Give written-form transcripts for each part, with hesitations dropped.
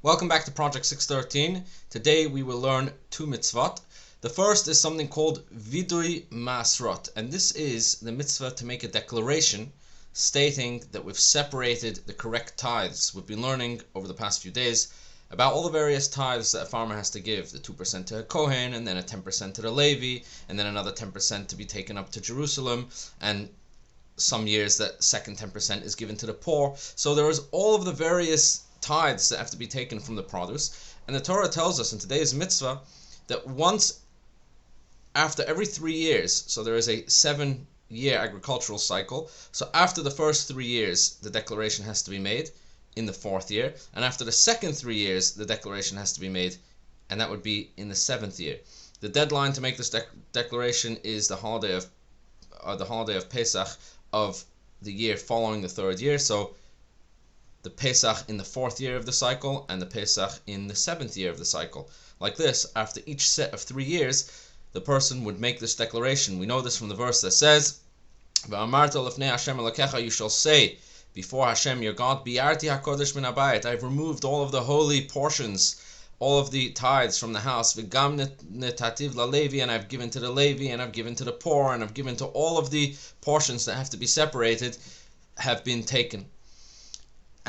Welcome back to Project 613. Today we will learn two mitzvot. The first is something called vidui masrot, and this is the mitzvah to make a declaration stating that we've separated the correct tithes. We've been learning over the past few days about all the various tithes that a farmer has to give, the 2% to a Kohen, and then a 10% to the Levi, and then another 10% to be taken up to Jerusalem, and some years that second 10% is given to the poor. So there is all of the various tithes that have to be taken from the produce, and the Torah tells us in today's mitzvah that once after every 3 years, so there is a 7-year agricultural cycle, so after the first 3 years the declaration has to be made in the 4th year, and after the second 3 years the declaration has to be made, and that would be in the 7th year. The deadline to make this declaration is the holiday of Pesach of the year following the 3rd year, so the Pesach in the 4th year of the cycle and the Pesach in the 7th year of the cycle. Like this, after each set of 3 years, the person would make this declaration. We know this from the verse that says, "V'amarta lefnei Hashem Elokecha," you shall say before Hashem your God, "Bi'arti hakodesh min habayit," I've removed all of the holy portions, all of the tithes from the house. "V'gam netativ lalevi," and I've given to the Levi, and I've given to the poor, and I've given to all of the portions that have to be separated, have been taken.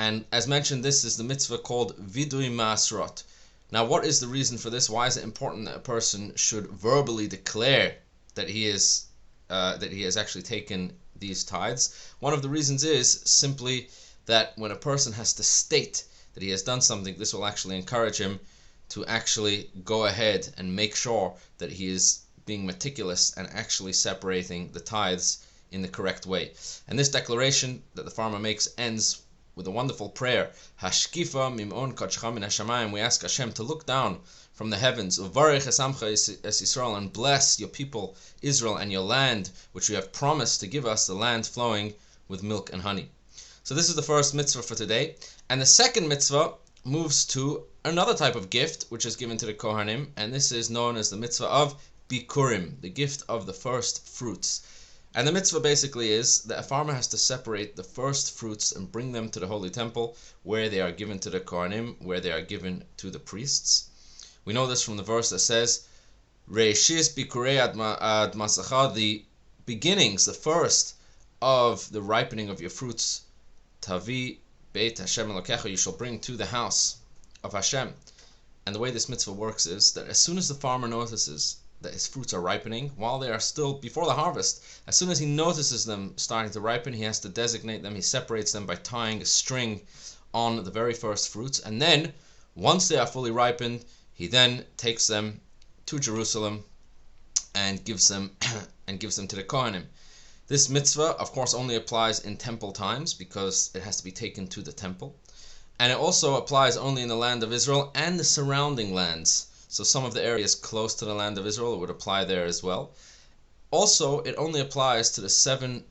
And as mentioned, this is the mitzvah called vidui masrot. Now, what is the reason for this? Why is it important that a person should verbally declare that he has actually taken these tithes? One of the reasons is simply that when a person has to state that he has done something, this will actually encourage him to actually go ahead and make sure that he is being meticulous and actually separating the tithes in the correct way. And this declaration that the farmer makes ends with a wonderful prayer. Hashkifa mimon kachcha min hashamayim. We ask Hashem to look down from the heavens, uvarich esamcha es Yisrael, and bless your people Israel and your land, which you have promised to give us, the land flowing with milk and honey. So this is the first mitzvah for today, and the second mitzvah moves to another type of gift which is given to the Kohanim, and this is known as the mitzvah of bikurim, the gift of the first fruits. And the mitzvah basically is that a farmer has to separate the first fruits and bring them to the holy temple, where they are given to the Kohanim, where they are given to the priests. We know this from the verse that says, Reishis bikurei ad masacha, the beginnings, the first of the ripening of your fruits, Tavi beit Hashem Elokecha, you shall bring to the house of Hashem. And the way this mitzvah works is that as soon as the farmer notices that his fruits are ripening, while they are still before the harvest, as soon as he notices them starting to ripen, he has to designate them. He separates them by tying a string on the very first fruits, and then once they are fully ripened, he then takes them to Jerusalem and gives them to the Kohanim. This mitzvah, of course, only applies in temple times because it has to be taken to the temple, and it also applies only in the land of Israel and the surrounding lands. So some of the areas close to the land of Israel, it would apply there as well. Also, it only applies to the 7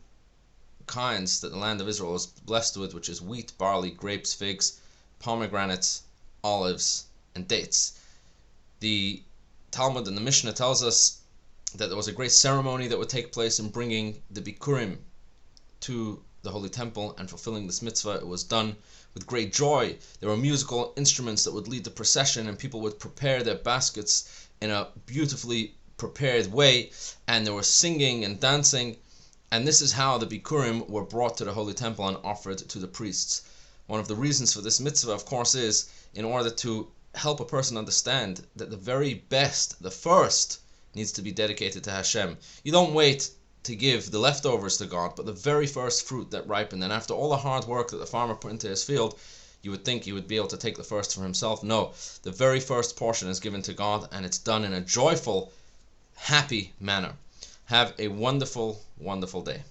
kinds that the land of Israel is blessed with, which is wheat, barley, grapes, figs, pomegranates, olives, and dates. The Talmud and the Mishnah tells us that there was a great ceremony that would take place in bringing the bikurim to the holy temple and fulfilling this mitzvah. It was done with great joy. There were musical instruments that would lead the procession, and people would prepare their baskets in a beautifully prepared way, and there was singing and dancing, and this is how the bikurim were brought to the holy temple and offered to the priests. One of the reasons for this mitzvah, of course, is in order to help a person understand that the very best, the first, needs to be dedicated to Hashem. You don't wait to give the leftovers to God, but the very first fruit that ripened, and after all the hard work that the farmer put into his field, you would think he would be able to take the first for himself. No, the very first portion is given to God, and it's done in a joyful, happy manner. Have a wonderful, wonderful day.